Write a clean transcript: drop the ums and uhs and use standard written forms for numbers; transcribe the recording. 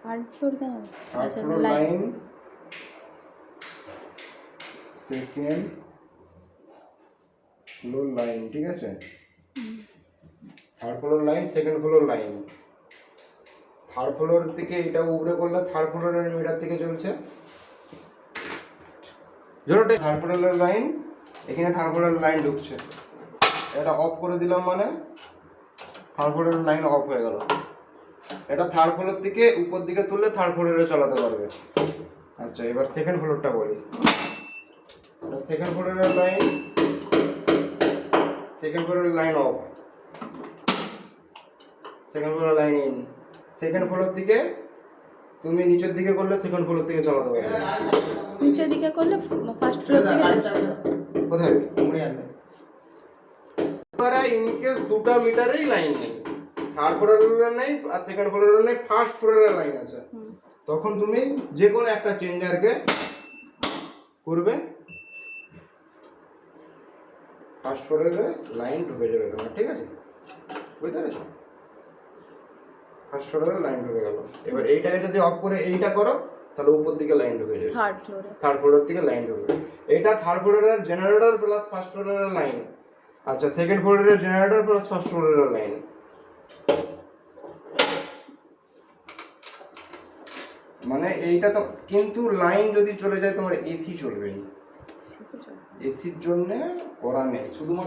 Third floor কেন? Third floor line, second floor line, ঠিক আছে? Third floor line, second floor line. Third floor থেকে এটা উপরে করলে থার্ড ফ্লোরের মিটার থেকে চলছে জোরটা। থার্ড ফ্লোরের লাইন, এখানে থার্ড ফ্লোরের লাইন ঢুকছে। এটা অফ করে দিলাম মানে থার্ড ফ্লোরের লাইন অফ হয়ে গেল। এটা থার্ড ফ্লোর থেকে উপর দিকে তুললে থার্ড ফ্লোরে চালাতে পারবে। আচ্ছা, এবার সেকেন্ড ফ্লোরটা বলি। সেকেন্ড ফ্লোরের লাইন, সেকেন্ড ফ্লোরের লাইন অফ, সেকেন্ড ফ্লোরের লাইন ইন। সেকেন্ড ফ্লোর থেকে তুমি নিচের দিকে করলে সেকেন্ড ফ্লোর থেকে চালাতে পারবে। নিচের দিকে করলে ফার্স্ট ফ্লোর থেকে কোথায় এবারে ইনকেস দুটো মিটারেই লাইন নেই, থার্ড ফ্লোরের নেই আর সেকেন্ড ফ্লোরের নেই, ফার্স্ট ফ্লোরের লাইন আছে, তখন তুমি যে কোনো একটা চেঞ্জারকে করবে, ফার্স্ট ফ্লোরের লাইন ঢুকে যাবে তোমার, ঠিক আছে? বুঝতে পেরেছো? ফার্স্ট ফ্লোরের লাইন ঢুকে গেল। এবার এইটাকে যদি অফ করে এইটা করো তাহলে উপর দিকে লাইন ঢুকে যাবে, থার্ড ফ্লোরে। থার্ড ফ্লোরের থেকে লাইন ঢুকবে। এটা থার্ড ফ্লোরের জেনারেটর প্লাস ফার্স্ট ফ্লোরের লাইন। আচ্ছা, সেকেন্ড ফ্লোরের জেনারেটর প্লাস ফার্স্ট ফ্লোরের লাইন। মানে এইটা তো, কিন্তু লাইন যদি চলে যায় তোমার এসি চলবে, এসির জন্য করা নেই, শুধুমাত্র